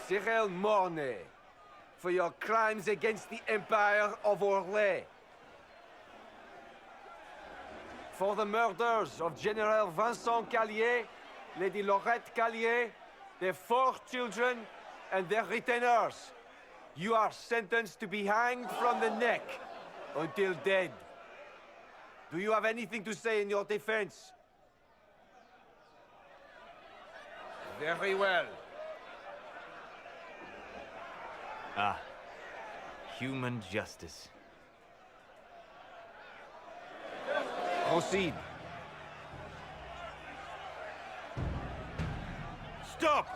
Cyril Mornay, for your crimes against the Empire of Orlais. For the murders of General Vincent Callier, Lady Laurette Callier, their 4 children, and their retainers. You are sentenced to be hanged from the neck until dead. Do you have anything to say in your defense? Very well. Ah, human justice. Proceed. Stop!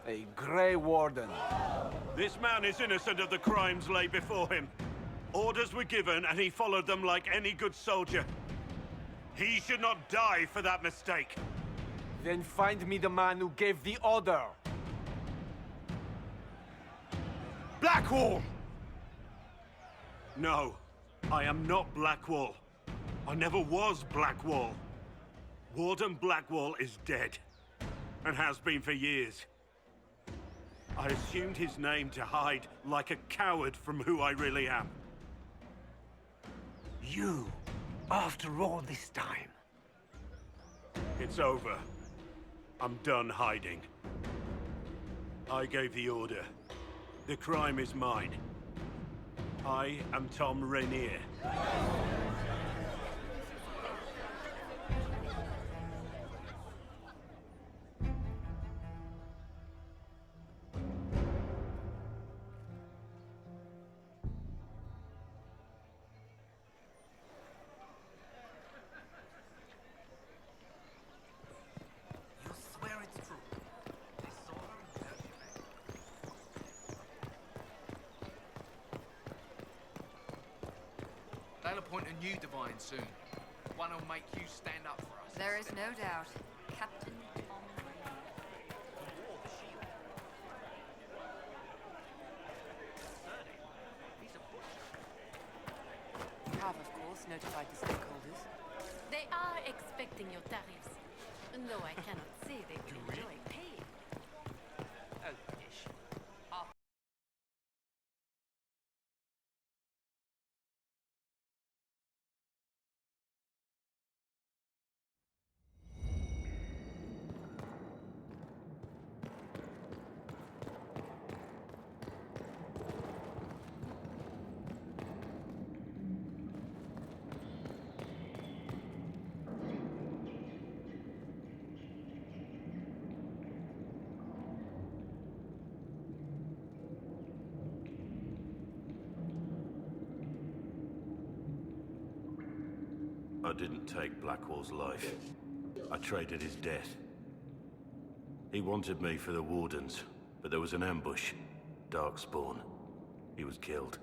A Grey Warden. This man is innocent of the crimes laid before him. Orders were given, and he followed them like any good soldier. He should not die for that mistake. Then find me the man who gave the order. Blackwall! No, I am not Blackwall. I never was Blackwall. Warden Blackwall is dead, and has been for years. I assumed his name to hide like a coward from who I really am. You, after all this time. It's over. I'm done hiding. I gave the order. The crime is mine. I am Tom Rainier. You swear it's true. They saw her in Belgium. They'll appoint a new divine soon. One who'll make you stand up for us. There is no doubt. Captain Tom. You have, of course, notified the stakeholders. They are expecting your tariffs, though I cannot say they will enjoy paying. Oh, ish. I didn't take Blackwall's life. I traded his death. He wanted me for the Wardens, but there was an ambush. Darkspawn. He was killed.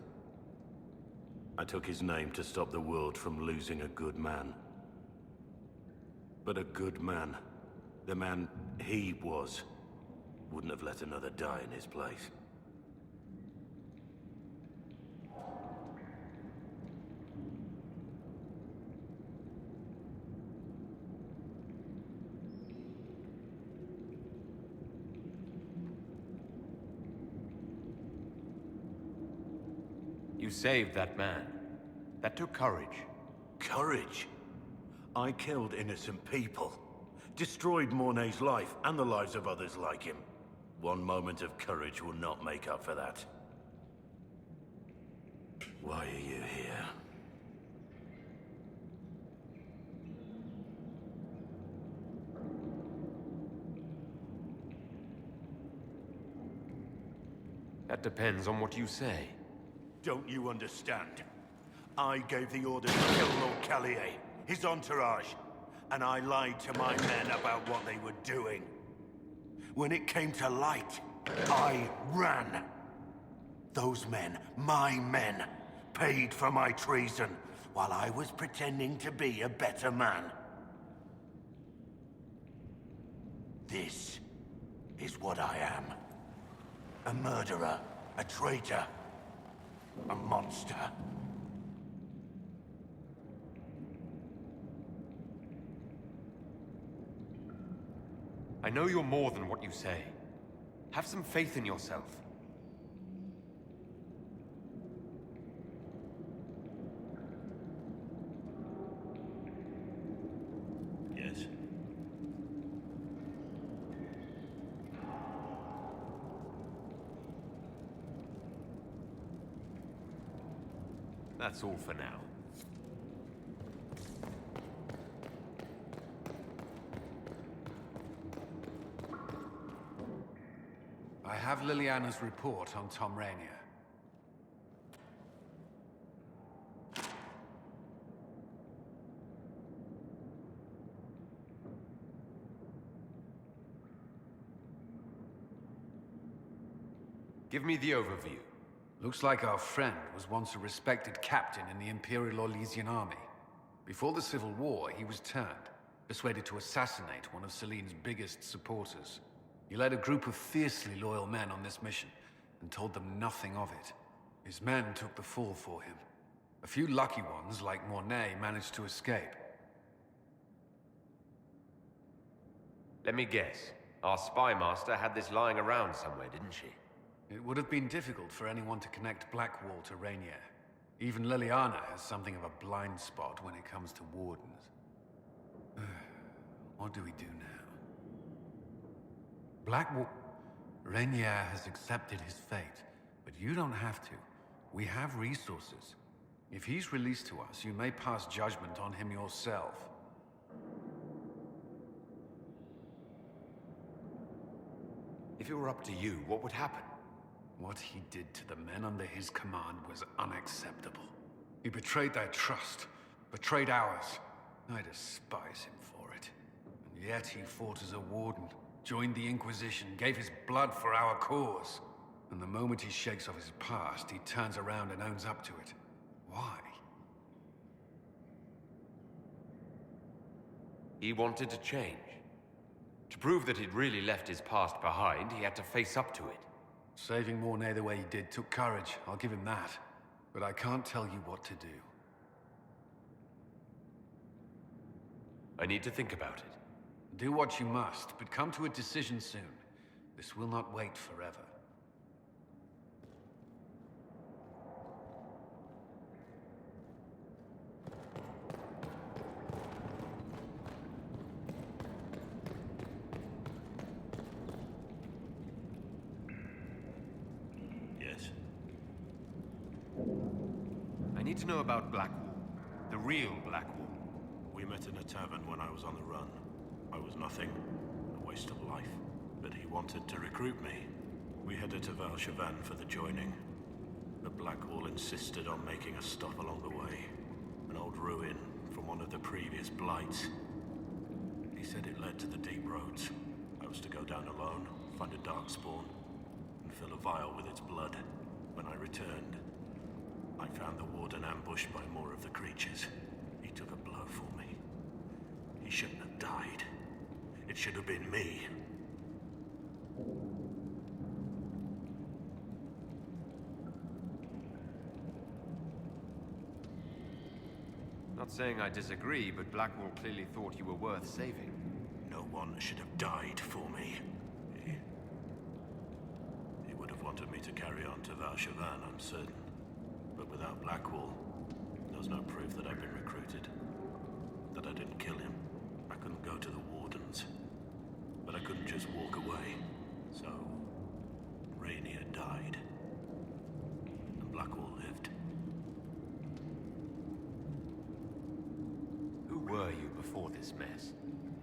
I took his name to stop the world from losing a good man. But a good man, the man he was, wouldn't have let another die in his place. You saved that man. That took courage. Courage? I killed innocent people. Destroyed Mornay's life and the lives of others like him. One moment of courage will not make up for that. Why are you here? That depends on what you say. Don't you understand? I gave the order to kill Lord Callier, his entourage, and I lied to my men about what they were doing. When it came to light, I ran. Those men, my men, paid for my treason, while I was pretending to be a better man. This is what I am. A murderer, a traitor, a monster. I know you're more than what you say. Have some faith in yourself. Yes. That's all for now. I have Liliana's report on Tom Rainier. Give me the overview. Looks like our friend was once a respected captain in the Imperial Orlesian army. Before the Civil War, he was turned, persuaded to assassinate one of Celine's biggest supporters. He led a group of fiercely loyal men on this mission, and told them nothing of it. His men took the fall for him. A few lucky ones, like Mornay, managed to escape. Let me guess. Our spy master had this lying around somewhere, didn't she? It would have been difficult for anyone to connect Blackwall to Rainier. Even Liliana has something of a blind spot when it comes to wardens. What do we do now? Blackwall... Rainier has accepted his fate, but you don't have to. We have resources. If he's released to us, you may pass judgment on him yourself. If it were up to you, what would happen? What he did to the men under his command was unacceptable. He betrayed their trust, betrayed ours. I despise him for it. And yet he fought as a warden, joined the Inquisition, gave his blood for our cause. And the moment he shakes off his past, he turns around and owns up to it. Why? He wanted to change. To prove that he'd really left his past behind, he had to face up to it. Saving Mornay the way he did took courage, I'll give him that. But I can't tell you what to do. I need to think about it. Do what you must, but come to a decision soon. This will not wait forever. Yes. I need to know about Blackwall. The real Blackwall. We met in a tavern when I was on the run. I was nothing, a waste of life. But he wanted to recruit me. We headed to Valchavan for the joining. But Blackwall insisted on making a stop along the way. An old ruin from one of the previous blights. He said it led to the deep roads. I was to go down alone, find a darkspawn, and fill a vial with its blood. When I returned, I found the warden ambushed by more of the creatures. He took a blow for me. He shouldn't have died. It should have been me. Not saying I disagree, but Blackwall clearly thought you were worth saving. No one should have died for me. He would have wanted me to carry on to Valchavan, I'm certain. But without Blackwall, there's no proof that I've been recruited. That I didn't kill him. I couldn't go to the Wardens. But I couldn't just walk away. So, Rainier died. And Blackwall lived. Who were you before this mess?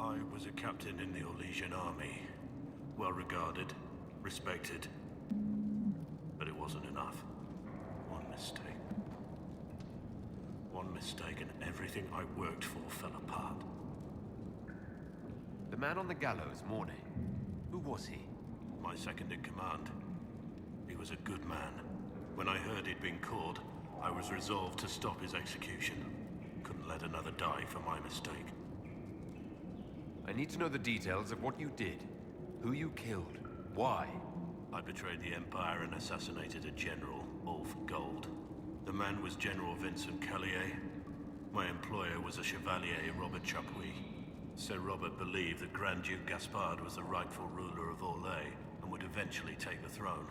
I was a captain in the Orlesian army. Well regarded, respected. But it wasn't enough. One mistake. One mistake and everything I worked for fell apart. The man on the gallows, Mornay. Who was he? My second in command. He was a good man. When I heard he'd been caught, I was resolved to stop his execution. Couldn't let another die for my mistake. I need to know the details of what you did. Who you killed. Why? I betrayed the Empire and assassinated a general, Ulf Gold. The man was General Vincent Callier. My employer was a Chevalier, Robert Chapuis. Sir Robert believed that Grand Duke Gaspard was the rightful ruler of Orlais and would eventually take the throne.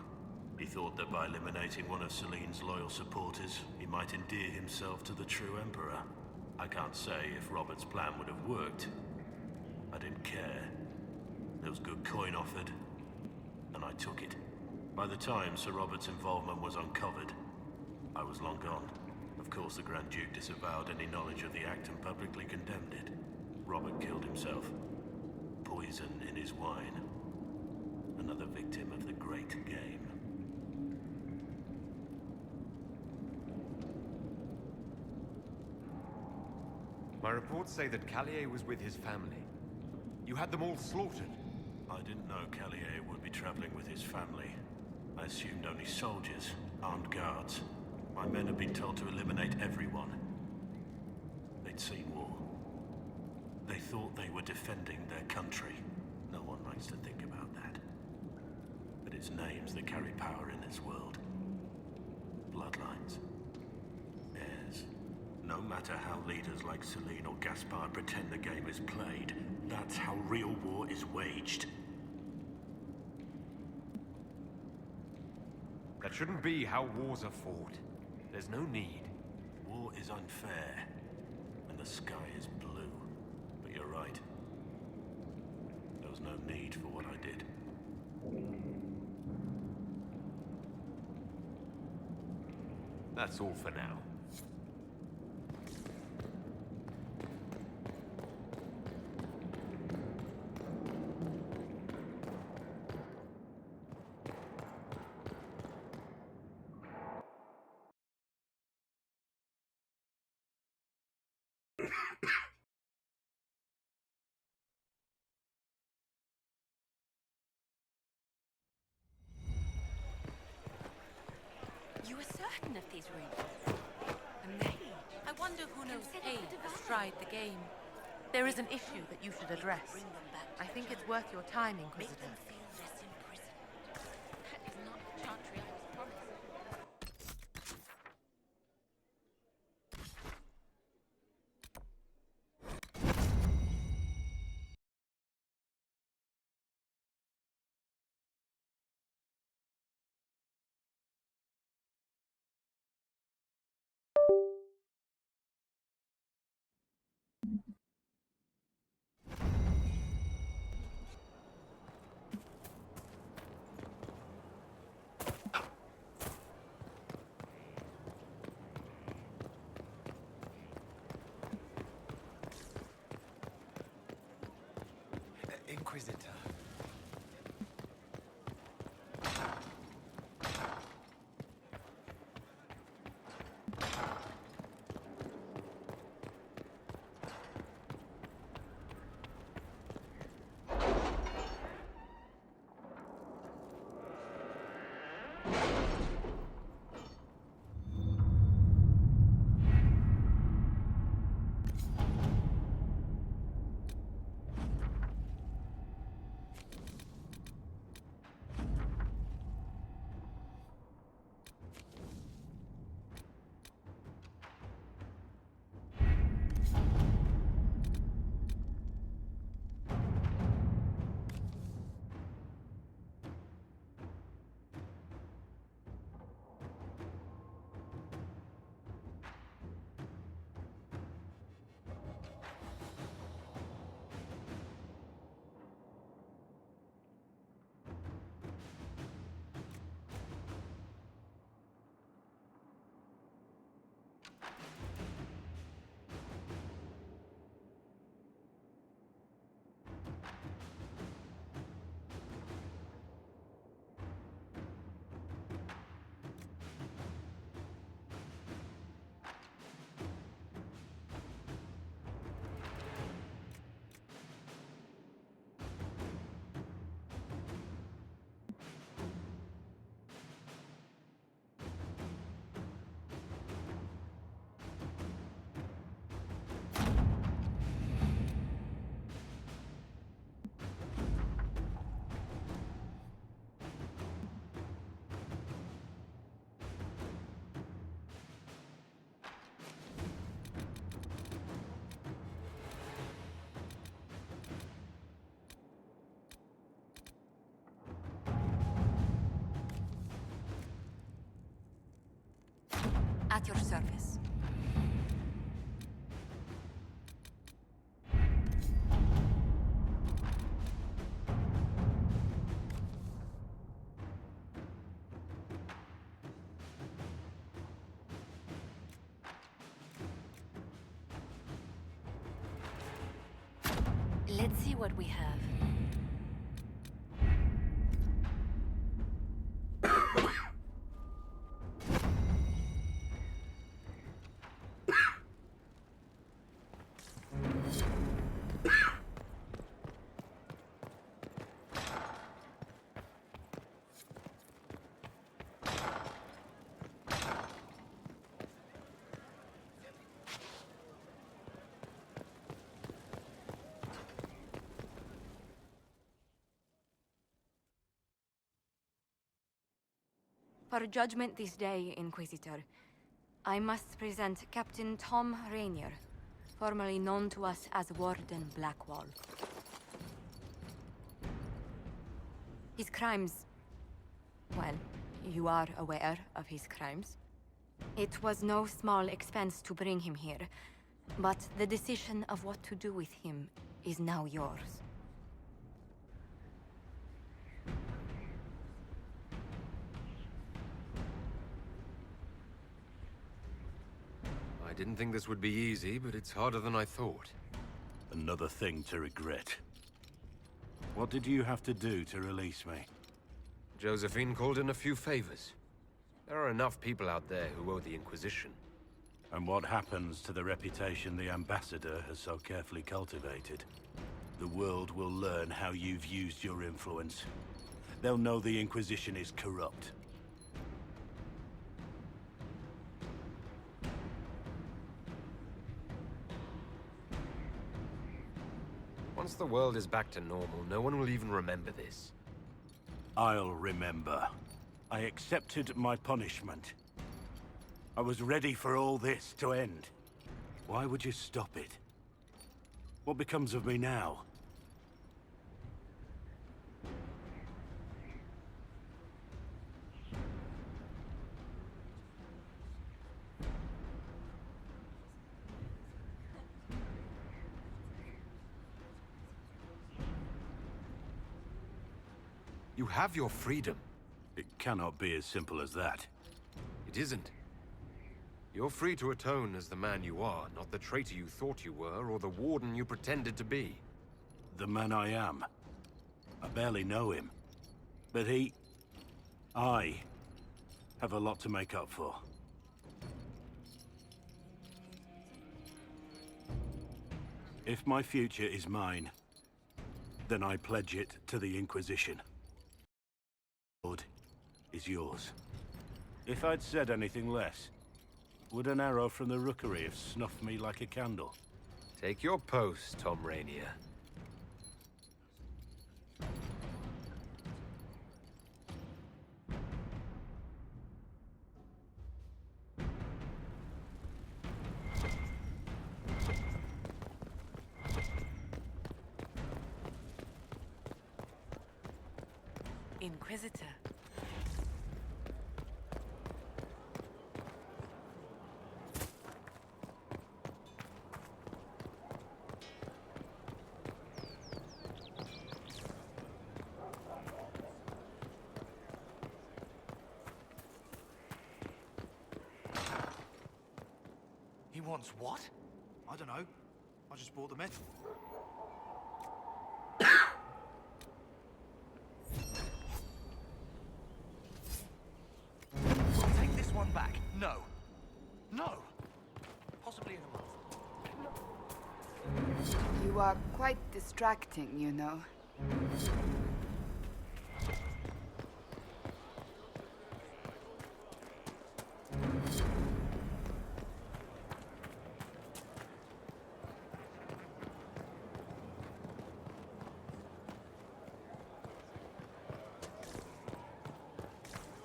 He thought that by eliminating one of Celine's loyal supporters, he might endear himself to the true Emperor. I can't say if Robert's plan would have worked. I didn't care. There was good coin offered, and I took it. By the time Sir Robert's involvement was uncovered, I was long gone. Of course, the Grand Duke disavowed any knowledge of the act and publicly condemned it. Robert killed himself. Poison in his wine. Another victim of the great game. My reports say that Callier was with his family. You had them all slaughtered. I didn't know Callier would be traveling with his family. I assumed only soldiers, armed guards. My men had been told to eliminate everyone. They'd seen war. They thought they were defending their country. No one likes to think about that. But it's names that carry power in this world. Bloodlines. Heirs. No matter how leaders like Celine or Gaspard pretend the game is played, that's how real war is waged. That shouldn't be how wars are fought. There's no need. War is unfair, and the sky is blue. But you're right. There was no need for what I did. That's all for now. You are certain of these rings? A maid? I wonder who knows pain has tried the game. There is an issue that you should address. I think it's worth your time, Inquisitor. That is not the chantry I was promised. Inquisitor. Let's see what we have. For judgment this day, Inquisitor, I must present Captain Tom Rainier, formerly known to us as Warden Blackwall. His crimes... well, you are aware of his crimes. It was no small expense to bring him here, but the decision of what to do with him is now yours. I didn't think this would be easy, but it's harder than I thought. Another thing to regret. What did you have to do to release me? Josephine called in a few favors. There are enough people out there who owe the Inquisition. And what happens to the reputation the Ambassador has so carefully cultivated? The world will learn how you've used your influence. They'll know the Inquisition is corrupt. Once the world is back to normal, no one will even remember this. I'll remember. I accepted my punishment. I was ready for all this to end. Why would you stop it? What becomes of me now? You have your freedom. It cannot be as simple as that. It isn't. You're free to atone as the man you are, not the traitor you thought you were, or the warden you pretended to be. The man I am. I barely know him. But I have a lot to make up for. If my future is mine, then I pledge it to the Inquisition. Lord is yours. If I'd said anything less, would an arrow from the rookery have snuffed me like a candle? Take your post, Tom Rainier. Inquisitor. He wants what? I don't know. I just bought the metal. Take this one back. No. No. Possibly in a month. You are quite distracting, you know.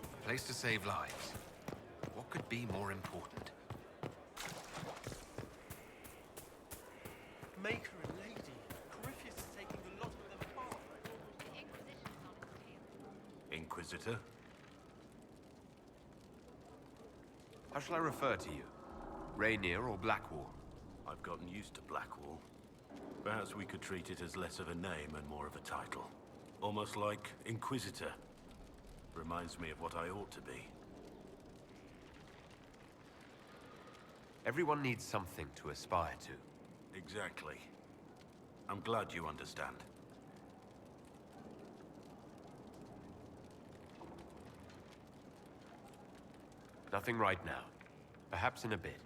A place to save lives. What could be more important? Make her a lady. Corypheus is taking a lot of them apart. The Inquisition is on its tail. Inquisitor? How shall I refer to you? Rainier or Blackwall? I've gotten used to Blackwall. Perhaps we could treat it as less of a name and more of a title. Almost like Inquisitor. Reminds me of what I ought to be. Everyone needs something to aspire to. Exactly. I'm glad you understand. Nothing right now. Perhaps in a bit.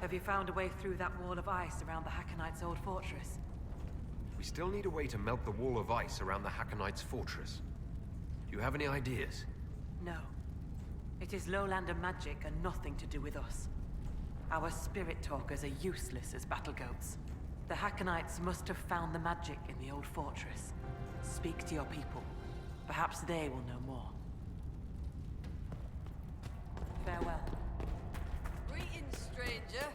Have you found a way through that wall of ice around the Hackonites' old fortress? We still need a way to melt the wall of ice around the Hackonites' fortress. Do you have any ideas? No. It is lowlander magic and nothing to do with us. Our spirit talkers are useless as battle goats. The Hackonites must have found the magic in the old fortress. Speak to your people. Perhaps they will know more. Farewell. Greetings, stranger.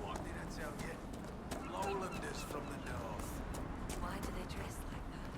What did I tell you? Lowlanders from the north. Why do they dress like that?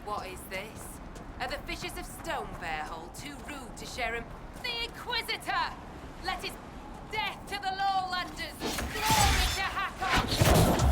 What is this? Are the Fishers of Stonebearhole too rude to share him? The Inquisitor! Let his death to the Lowlanders! Glory to Hakon!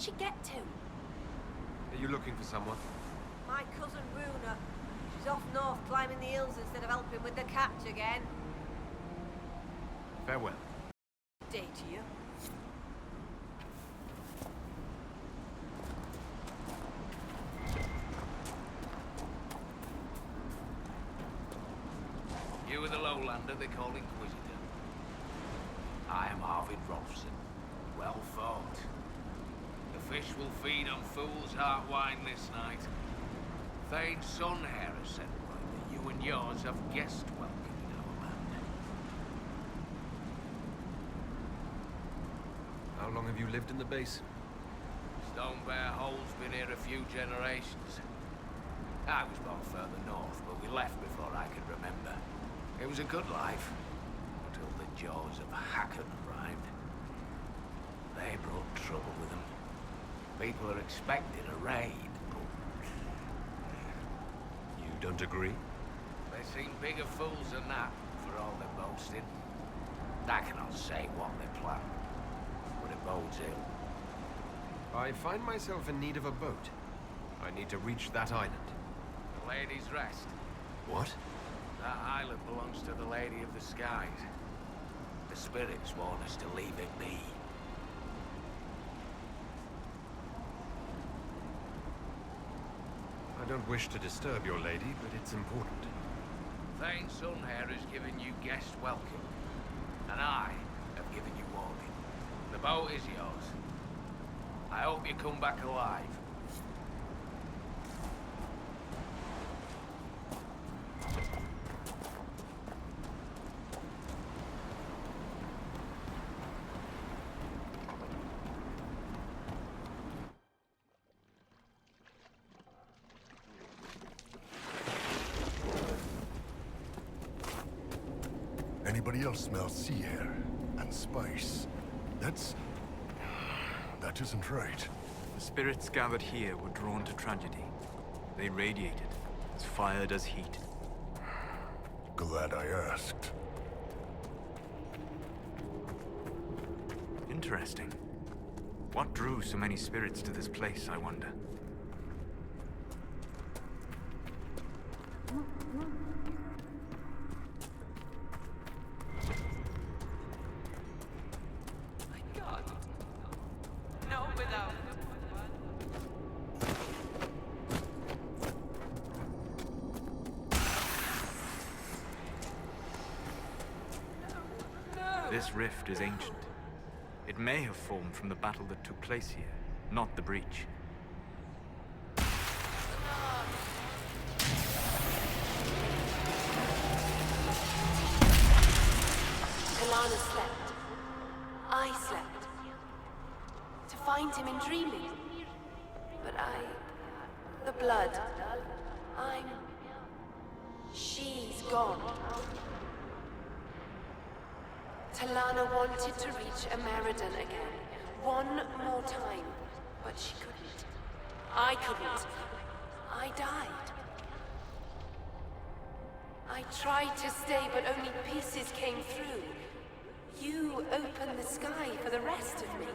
she get to? Are you looking for someone? My cousin Runa. She's off north climbing the hills instead of helping with the catch again. Farewell. Day to you. You are the lowlander they call Inquisitor. I am Arvid Rolfson. Well fought. The fish will feed on fool's heart wine this night. Thane's son here has sent word that you and yours have guest welcome in our land. How long have you lived in the basin? Stonebear Hole's been here a few generations. I was born further north, but we left before I could remember. It was a good life, until the jaws of Hacken arrived. They brought trouble with them. People are expecting a raid, but... You don't agree? They seem bigger fools than that, for all their boasting. I cannot say what they plan, but it bodes ill. I find myself in need of a boat. I need to reach that island. The Lady's Rest. What? That island belongs to the Lady of the Skies. The spirits warn us to leave it be. I don't wish to disturb your lady, but it's important. Thane's son here has given you guest welcome, and I have given you warning. The boat is yours. I hope you come back alive. Anybody else smell sea air and spice? That isn't right. The spirits gathered here were drawn to tragedy. They radiated, as fire does heat. Glad I asked. Interesting. What drew so many spirits to this place, I wonder? This rift is ancient. It may have formed from the battle that took place here, not the breach. Alana slept. I slept. To find him in dreaming. But the blood. She's gone. Talana wanted to reach Ameridan again. One more time. But she couldn't. I couldn't. I died. I tried to stay, but only pieces came through. You opened the sky for the rest of me.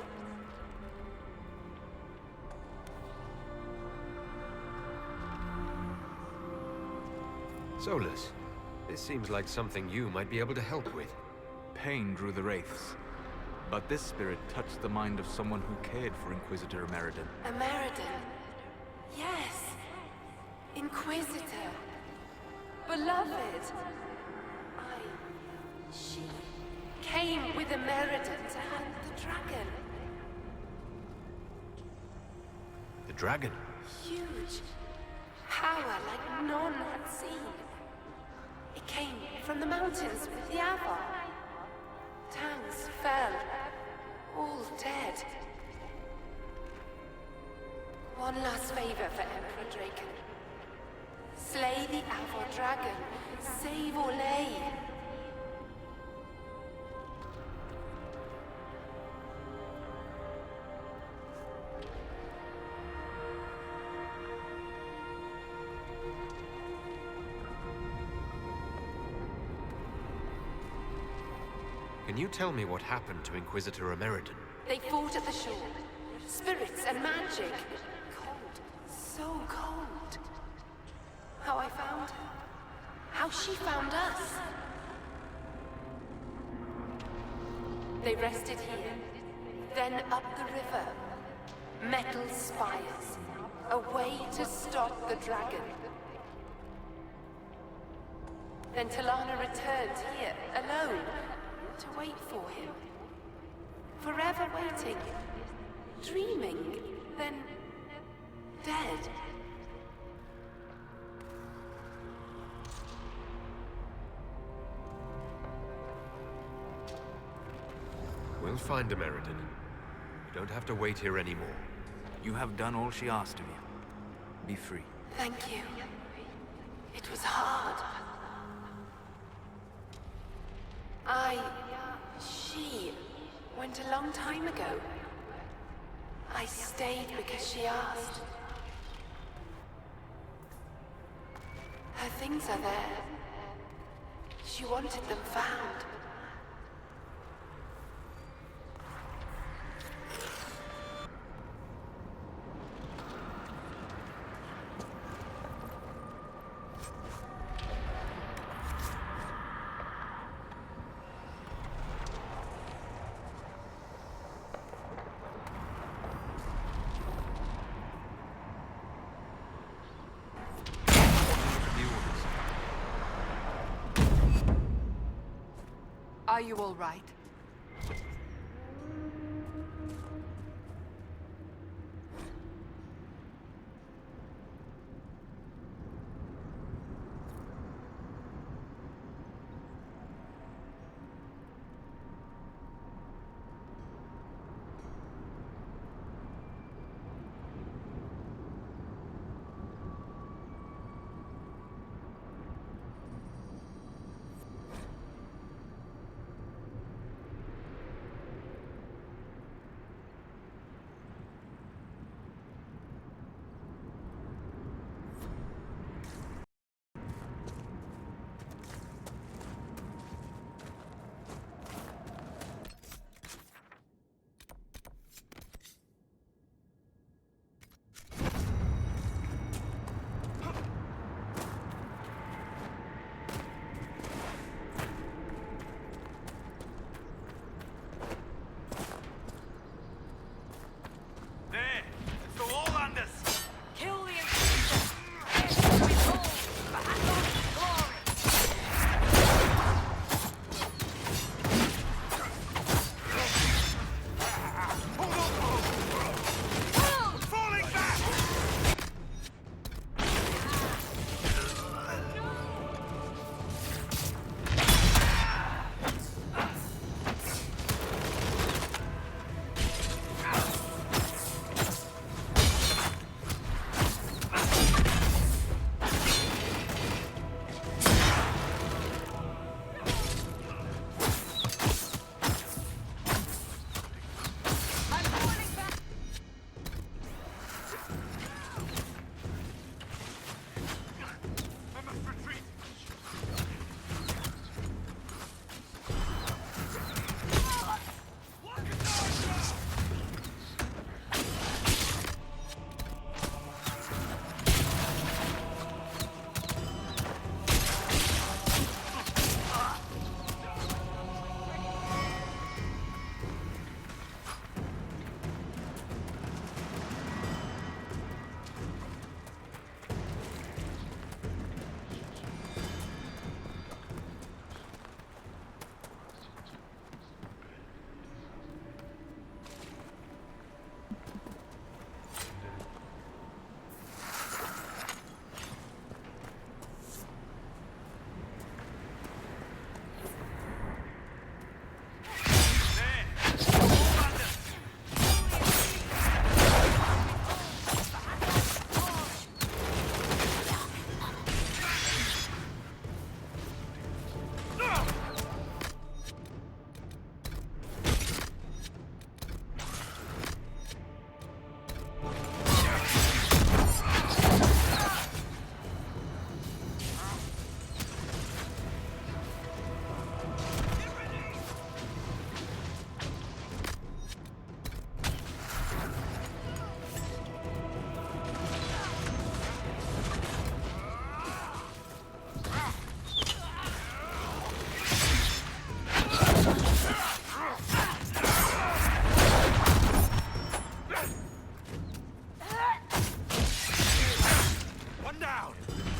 Solus, this seems like something you might be able to help with. Pain drew the wraiths, but this spirit touched the mind of someone who cared for Inquisitor Ameridan. Ameridan? Yes. Inquisitor. Beloved. She came with Ameridan to hunt the dragon. The dragon? Huge. Power like none had seen. It came from the mountains with the Avar. Tangs fell, all dead. One last favor for Emperor Draken. Slay the Avar dragon. Save Orlais. Can you tell me what happened to Inquisitor Ameridan? They fought at the shore. spirits and magic. Cold. So cold. How I found her. How she found us. They rested here, then up the river. Metal spires. A way to stop the dragon. Then Talana returned here, alone, to wait for him. Forever waiting. Dreaming, then dead. We'll find a Meriden. You don't have to wait here anymore. You have done all she asked of you. Be free. Thank you. It was hard. She went a long time ago. I stayed because she asked. Her things are there. She wanted them found. Are you all right? down.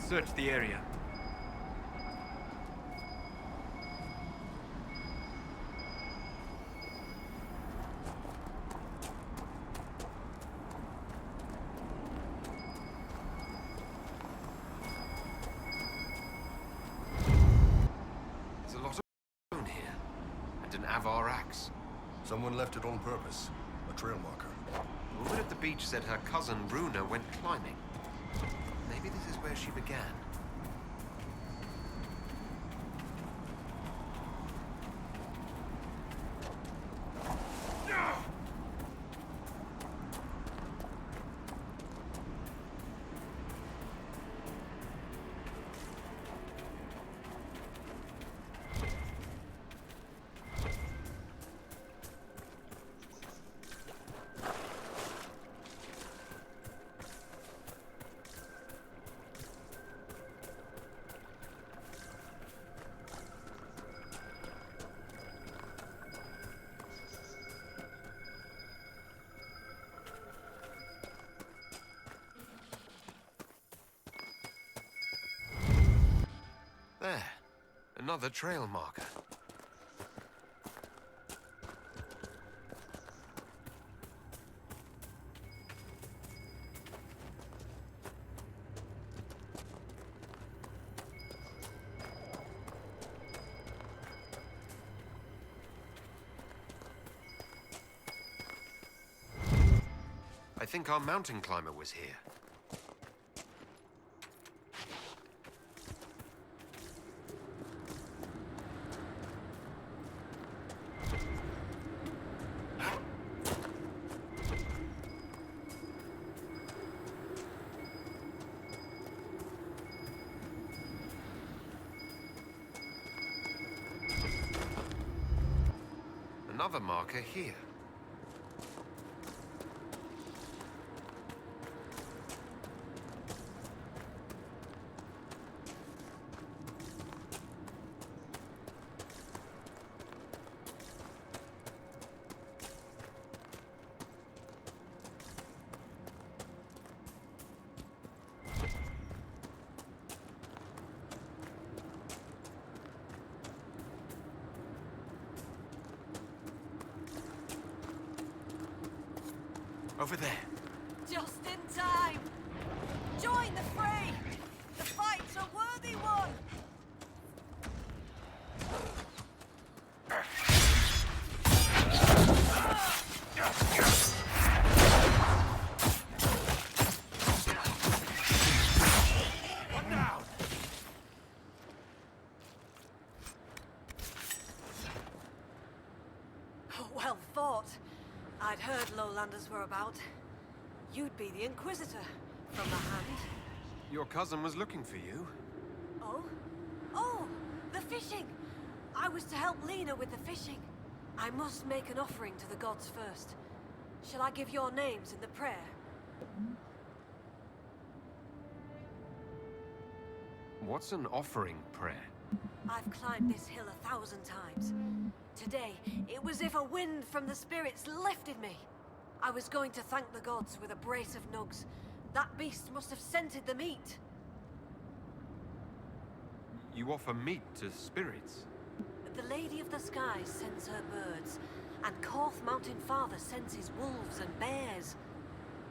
Search the area. There's a lot of stone here, and an Avar axe. Someone left it on purpose. A trail marker. The woman at the beach said her cousin Bruna went climbing. Maybe this is where she began. There. Another trail marker. I think our mountain climber was here. another marker here. Over there. Just in time! Join the fray! The fight's a worthy one! One down! Well fought. I'd heard Lowlanders were about. You'd be the Inquisitor, from the hand. Your cousin was looking for you. Oh? Oh! The fishing! I was to help Lena with the fishing. I must make an offering to the gods first. Shall I give your names in the prayer? What's an offering prayer? I've climbed this hill 1,000 times. Today, it was if a wind from the spirits lifted me. I was going to thank the gods with a brace of nugs. That beast must have scented the meat. You offer meat to spirits? The Lady of the Skies sends her birds, and Korth Mountain Father sends his wolves and bears.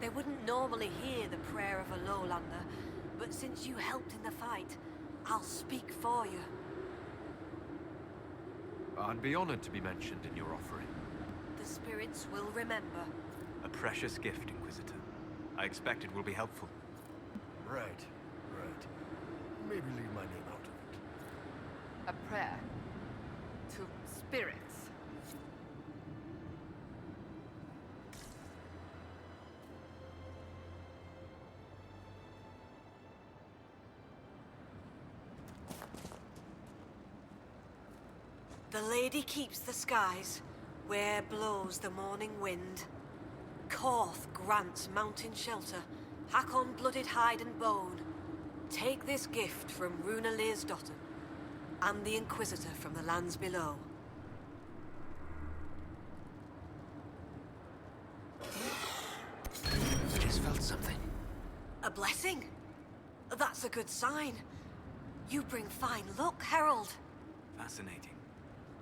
They wouldn't normally hear the prayer of a Lowlander, but since you helped in the fight, I'll speak for you. I'd be honored to be mentioned in your offering. The spirits will remember. A precious gift, Inquisitor. I expect it will be helpful. Right, right. Maybe leave my name out of it. A prayer. To spirits. The lady keeps the skies, where blows the morning wind. Korth grants mountain shelter, hack on blooded hide and bone. Take this gift from Runa Learsdotter, and the Inquisitor from the lands below. I just felt something. A blessing? That's a good sign. You bring fine luck, Herald. Fascinating.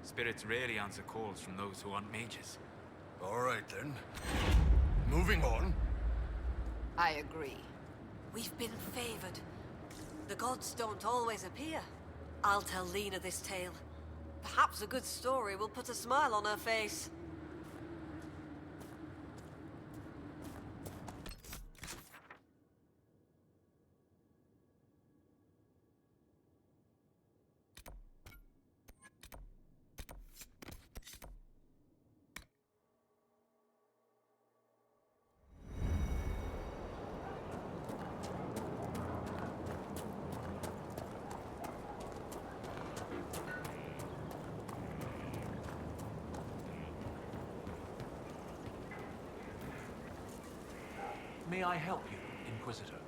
Spirits rarely answer calls from those who aren't mages. All right, then. Moving on. I agree. We've been favored. The gods don't always appear. I'll tell Lena this tale. Perhaps a good story will put a smile on her face. May I help you, Inquisitor?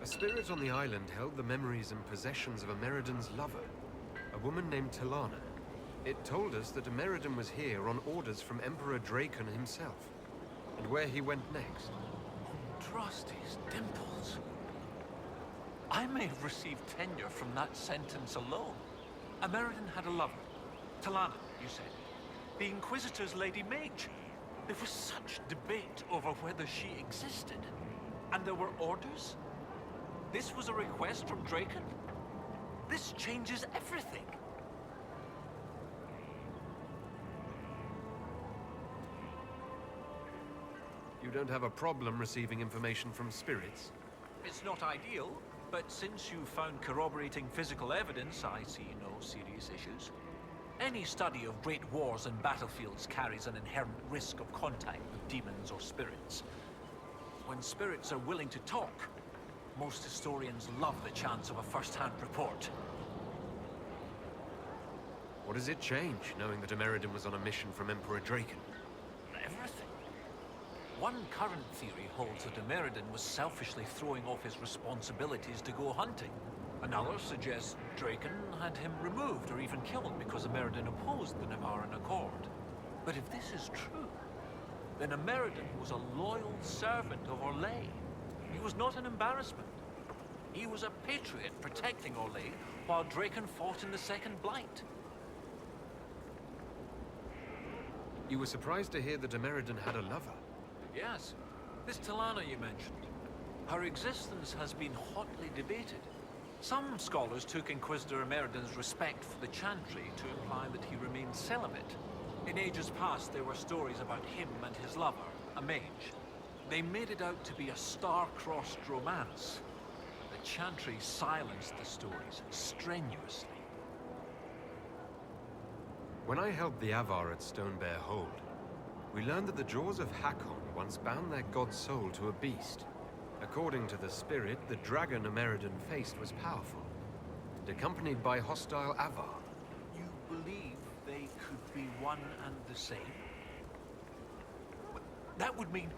A spirit on the island held the memories and possessions of Ameridan's lover, a woman named Talana. It told us that Ameridan was here on orders from Emperor Draken himself, and where he went next. Trust his dimples. I may have received tenure from that sentence alone. Ameridan had a lover. Talana, you said. The Inquisitor's Lady Mage. There was such debate over whether she existed. And there were orders? This was a request from Draken? This changes everything. You don't have a problem receiving information from spirits? It's not ideal, but since you found corroborating physical evidence, I see no serious issues. Any study of great wars and battlefields carries an inherent risk of contact with demons or spirits. When spirits are willing to talk, most historians love the chance of a first-hand report. What does it change, knowing that Ameridan was on a mission from Emperor Draken? Everything. One current theory holds that Ameridan was selfishly throwing off his responsibilities to go hunting. Another suggests Draken had him removed or even killed because Ameridan opposed the Navaran Accord. But if this is true, then Ameridan was a loyal servant of Orlais. He was not an embarrassment. He was a patriot protecting Orlais while Draken fought in the Second Blight. You were surprised to hear that Ameridan had a lover? Yes, this Talana you mentioned. Her existence has been hotly debated. Some scholars took Inquisitor Ameridan's respect for the Chantry to imply that he remained celibate. In ages past, there were stories about him and his lover, a mage. They made it out to be a star-crossed romance. The Chantry silenced the stories strenuously. When I helped the Avar at Stonebear Hold, we learned that the jaws of Hakon once bound their god's soul to a beast. According to the spirit, the dragon Ameridan faced was powerful, and accompanied by hostile Avar. You believe they could be one and the same? That would mean...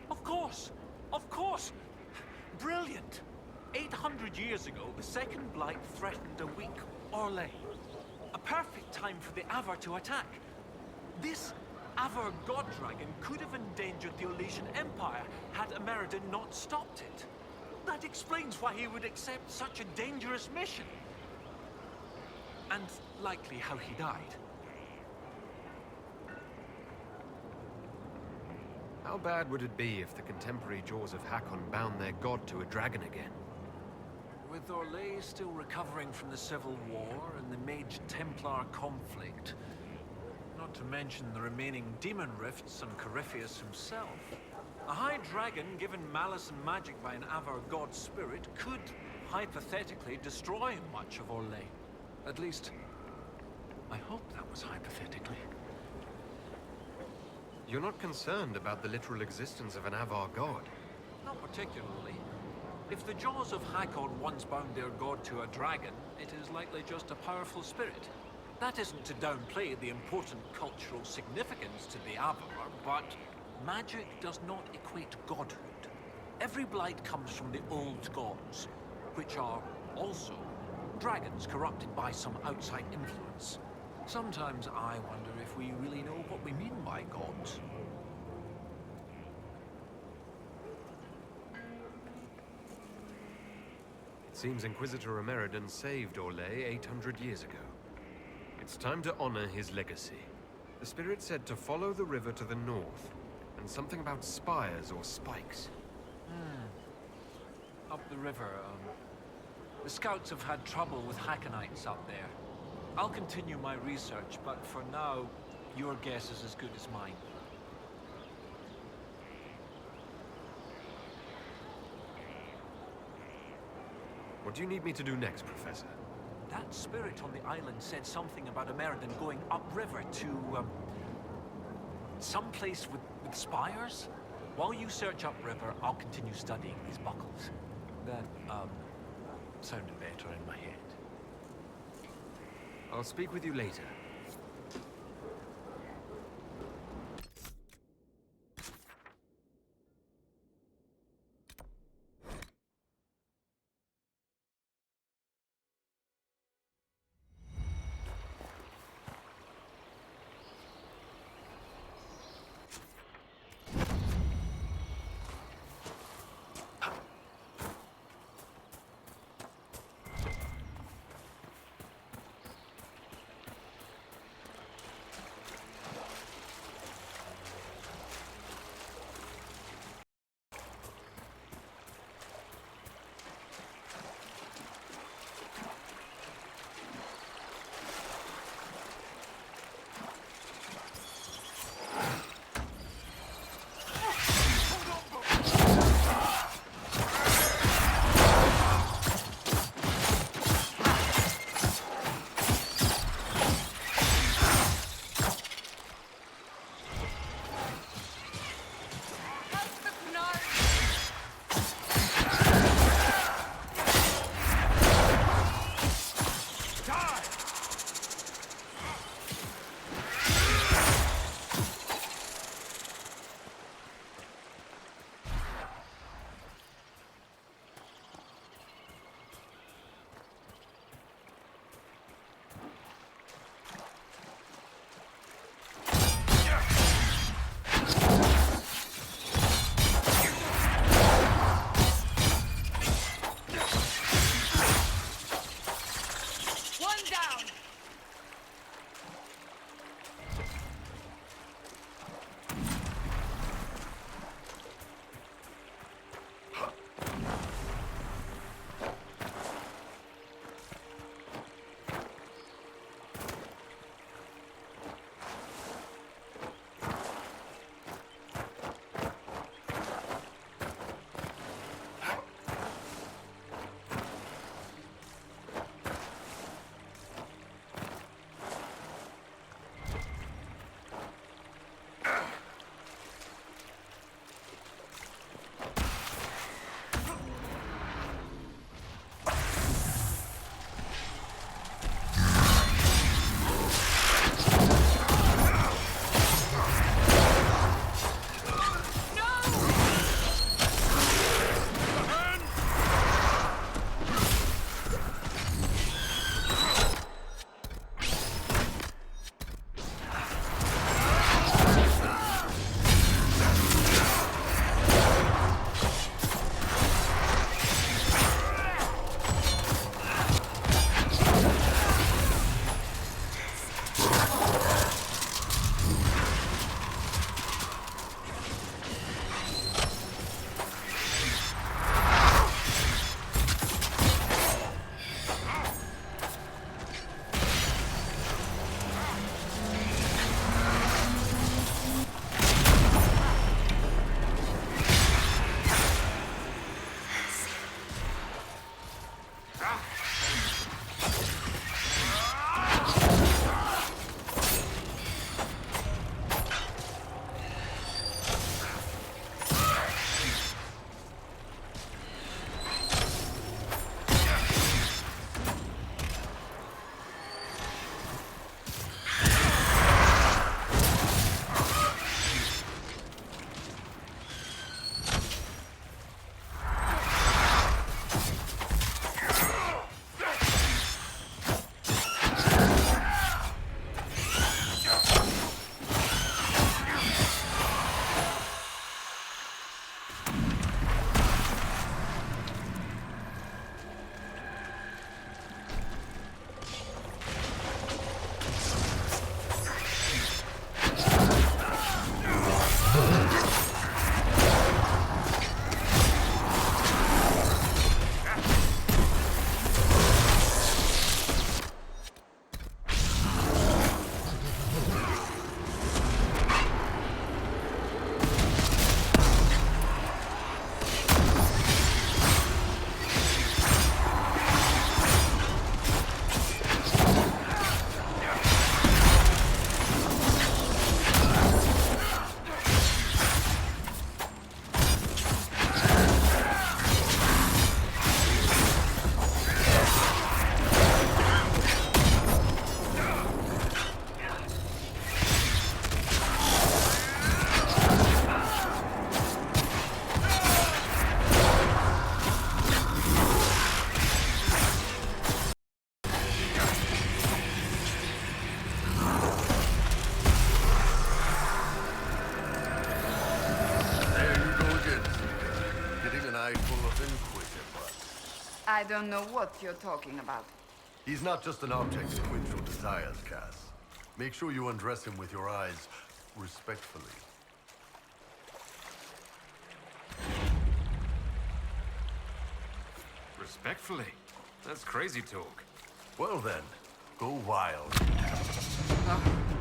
Of course! Of course! Brilliant! 800 years ago, the Second Blight threatened a weak Orlais. A perfect time for the Avar to attack. This Avar god dragon could have endangered the Orlesian Empire had Ameridan not stopped it. That explains why he would accept such a dangerous mission. And likely how he died. How bad would it be if the contemporary jaws of Hakon bound their god to a dragon again? With Orlais still recovering from the Civil War and the Mage-Templar conflict, not to mention the remaining demon rifts and Corypheus himself, a high dragon given malice and magic by an Avar god spirit could, hypothetically, destroy much of Orlais. At least, I hope that was hypothetically. You're not concerned about the literal existence of an Avar god? Not particularly. If the jaws of Hakon once bound their god to a dragon, it is likely just a powerful spirit. That isn't to downplay the important cultural significance to the Avar, but magic does not equate godhood. Every blight comes from the old gods, which are also dragons corrupted by some outside influence. Sometimes I wonder if we really know what we mean by gods. It seems Inquisitor Ameridan saved Orlais 800 years ago. It's time to honor his legacy. The spirit said to follow the river to the north, and something about spires or spikes. Up the river, the scouts have had trouble with Hackonites up there. I'll continue my research, but for now, your guess is as good as mine. What do you need me to do next, Professor? That spirit on the island said something about Ameridan going upriver to, someplace with spires? While you search upriver, I'll continue studying these buckles. That, sounded better in my head. I'll speak with you later. down! I don't know what you're talking about. He's not just an object to quench your desires, Cass. Make sure you undress him with your eyes respectfully. Respectfully? That's crazy talk. Well then, go wild. Oh,